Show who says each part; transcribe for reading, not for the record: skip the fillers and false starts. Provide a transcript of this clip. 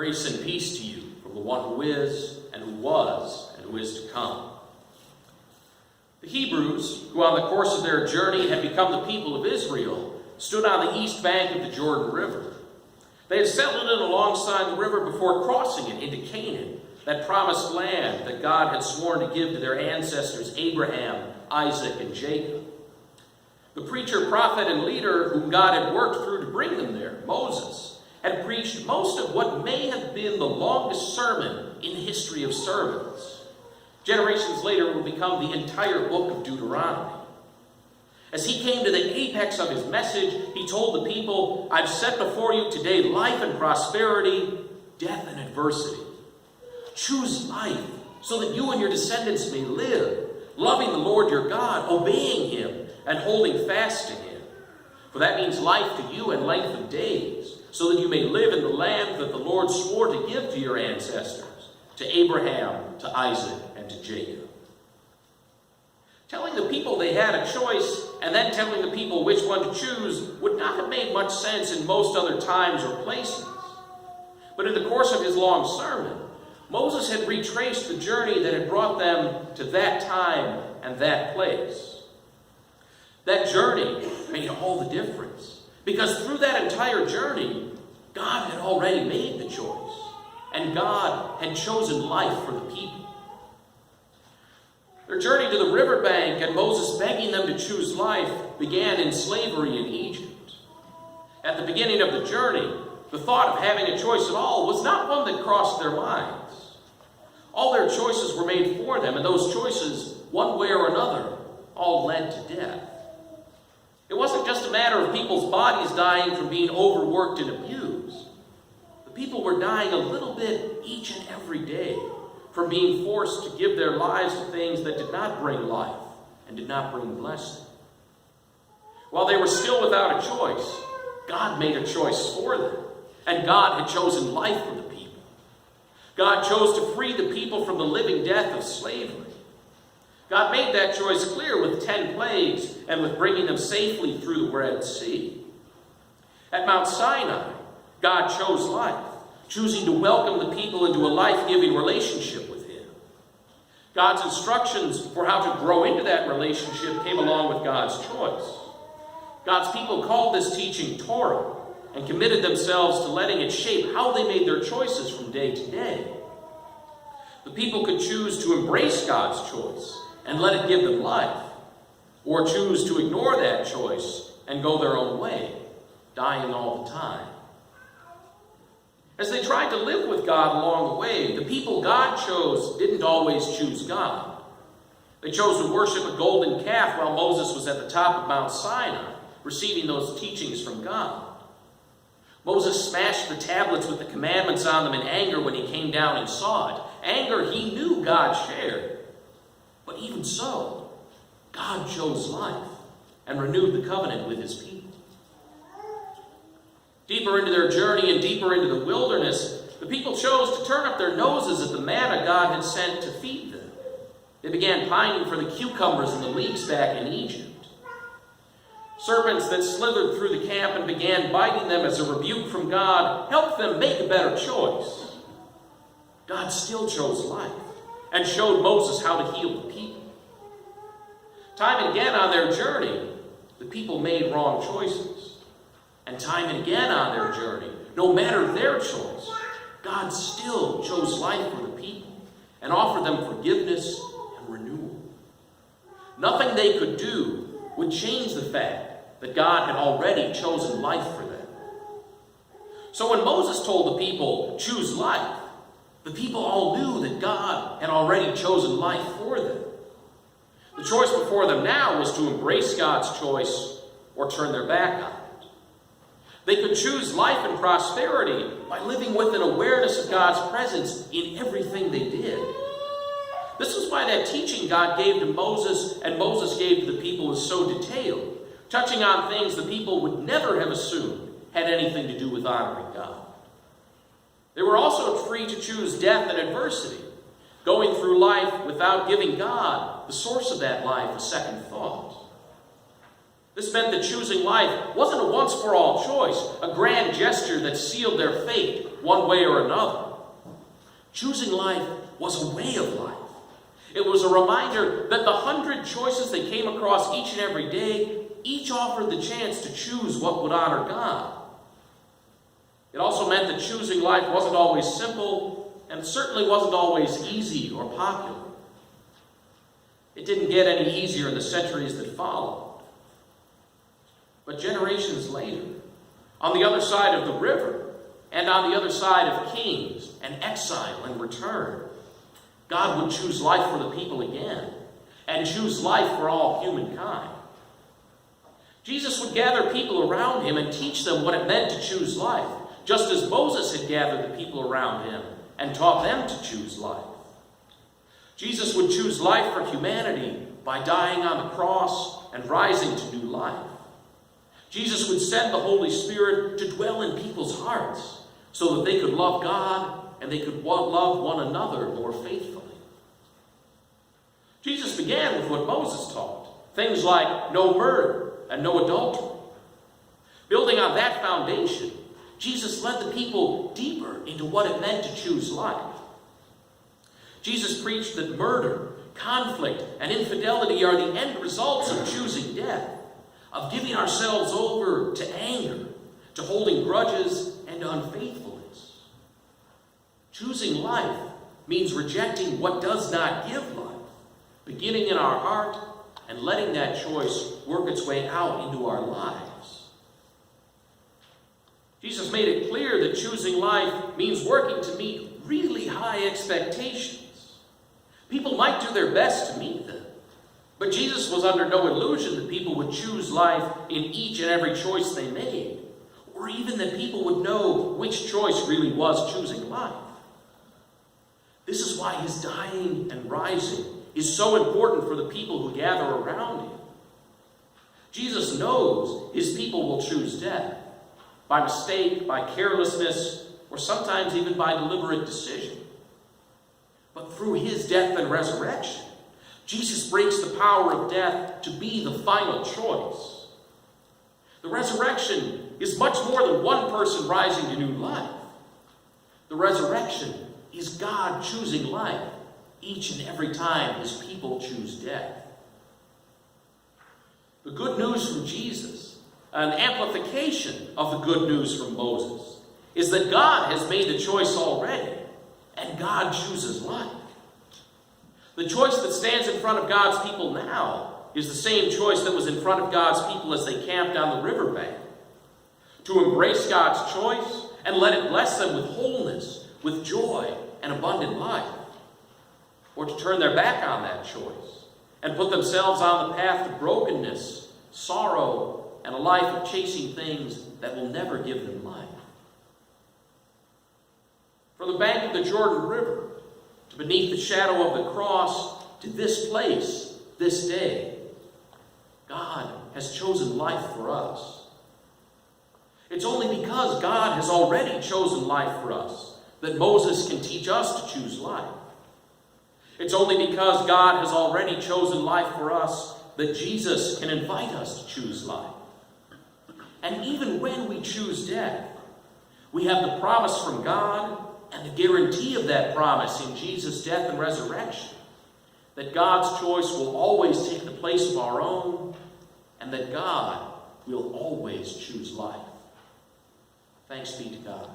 Speaker 1: Grace and peace to you from the one who is, and who was, and who is to come. The Hebrews, who on the course of their journey had become the people of Israel, stood on the east bank of the Jordan River. They had settled in alongside the river before crossing it into Canaan, that promised land that God had sworn to give to their ancestors Abraham, Isaac, and Jacob. The preacher, prophet, and leader whom God had worked through to bring them there, Moses, had preached most of what may have been the longest sermon in the history of sermons. Generations later, it would become the entire book of Deuteronomy. As he came to the apex of his message, he told the people, "I've set before you today life and prosperity, death and adversity. Choose life so that you and your descendants may live, loving the Lord your God, obeying him, and holding fast to him. For that means life to you and length of days, so that you may live in the land that the Lord swore to give to your ancestors, to Abraham, to Isaac, and to Jacob." Telling the people they had a choice and then telling the people which one to choose would not have made much sense in most other times or places. But in the course of his long sermon, Moses had retraced the journey that had brought them to that time and that place. That journey made all the difference, because through that entire journey, God had already made the choice, and God had chosen life for the people. Their journey to the riverbank and Moses begging them to choose life began in slavery in Egypt. At the beginning of the journey, the thought of having a choice at all was not one that crossed their minds. All their choices were made for them, and those choices, one way or another, all led to death. It wasn't just a matter of people's bodies dying from being overworked and abused. The people were dying a little bit each and every day from being forced to give their lives to things that did not bring life and did not bring blessing. While they were still without a choice, God made a choice for them, and God had chosen life for the people. God chose to free the people from the living death of slavery. God made that choice clear with 10 plagues and with bringing them safely through the Red Sea. At Mount Sinai, God chose life, choosing to welcome the people into a life-giving relationship with him. God's instructions for how to grow into that relationship came along with God's choice. God's people called this teaching Torah and committed themselves to letting it shape how they made their choices from day to day. The people could choose to embrace God's choice and let it give them life, or choose to ignore that choice and go their own way, dying all the time. As they tried to live with God along the way, the people God chose didn't always choose God. They chose to worship a golden calf while Moses was at the top of Mount Sinai, receiving those teachings from God. Moses smashed the tablets with the commandments on them in anger when he came down and saw it. Anger he knew God shared. But even so, God chose life and renewed the covenant with his people. Deeper into their journey and deeper into the wilderness, the people chose to turn up their noses at the manna God had sent to feed them. They began pining for the cucumbers and the leeks back in Egypt. Serpents that slithered through the camp and began biting them as a rebuke from God helped them make a better choice. God still chose life and showed Moses how to heal the people. Time and again on their journey, the people made wrong choices. And time and again on their journey, no matter their choice, God still chose life for the people and offered them forgiveness and renewal. Nothing they could do would change the fact that God had already chosen life for them. So when Moses told the people, "Choose life," the people all knew that God had already chosen life for them. The choice before them now was to embrace God's choice or turn their back on it. They could choose life and prosperity by living with an awareness of God's presence in everything they did. This is why that teaching God gave to Moses and Moses gave to the people was so detailed, touching on things the people would never have assumed had anything to do with honoring God. They were also free to choose death and adversity, going through life without giving God, the source of that life, a second thought. This meant that choosing life wasn't a once-for-all choice, a grand gesture that sealed their fate one way or another. Choosing life was a way of life. It was a reminder that the 100 choices they came across each and every day, each offered the chance to choose what would honor God. It also meant that choosing life wasn't always simple, and it certainly wasn't always easy or popular. It didn't get any easier in the centuries that followed. But generations later, on the other side of the river, and on the other side of kings and exile and return, God would choose life for the people again, and choose life for all humankind. Jesus would gather people around him and teach them what it meant to choose life, just as Moses had gathered the people around him and taught them to choose life. Jesus would choose life for humanity by dying on the cross and rising to new life. Jesus would send the Holy Spirit to dwell in people's hearts so that they could love God and they could love one another more faithfully. Jesus began with what Moses taught, things like no murder and no adultery. Building on that foundation, Jesus led the people deeper into what it meant to choose life. Jesus preached that murder, conflict, and infidelity are the end results of choosing death, of giving ourselves over to anger, to holding grudges, and to unfaithfulness. Choosing life means rejecting what does not give life, beginning in our heart and letting that choice work its way out into our lives. Jesus made it clear that choosing life means working to meet really high expectations. People might do their best to meet them, but Jesus was under no illusion that people would choose life in each and every choice they made, or even that people would know which choice really was choosing life. This is why his dying and rising is so important for the people who gather around him. Jesus knows his people will choose death, by mistake, by carelessness, or sometimes even by deliberate decision. But through his death and resurrection, Jesus breaks the power of death to be the final choice. The resurrection is much more than one person rising to new life. The resurrection is God choosing life each and every time his people choose death. The good news from Jesus, an amplification of the good news from Moses, is that God has made the choice already, and God chooses life. The choice that stands in front of God's people now is the same choice that was in front of God's people as they camped on the riverbank. To embrace God's choice and let it bless them with wholeness, with joy, and abundant life. Or to turn their back on that choice and put themselves on the path to brokenness, sorrow, and a life of chasing things that will never give them life. From the bank of the Jordan River to beneath the shadow of the cross to this place, this day, God has chosen life for us. It's only because God has already chosen life for us that Moses can teach us to choose life. It's only because God has already chosen life for us that Jesus can invite us to choose life. And even when we choose death, we have the promise from God and the guarantee of that promise in Jesus' death and resurrection, that God's choice will always take the place of our own, and that God will always choose life. Thanks be to God.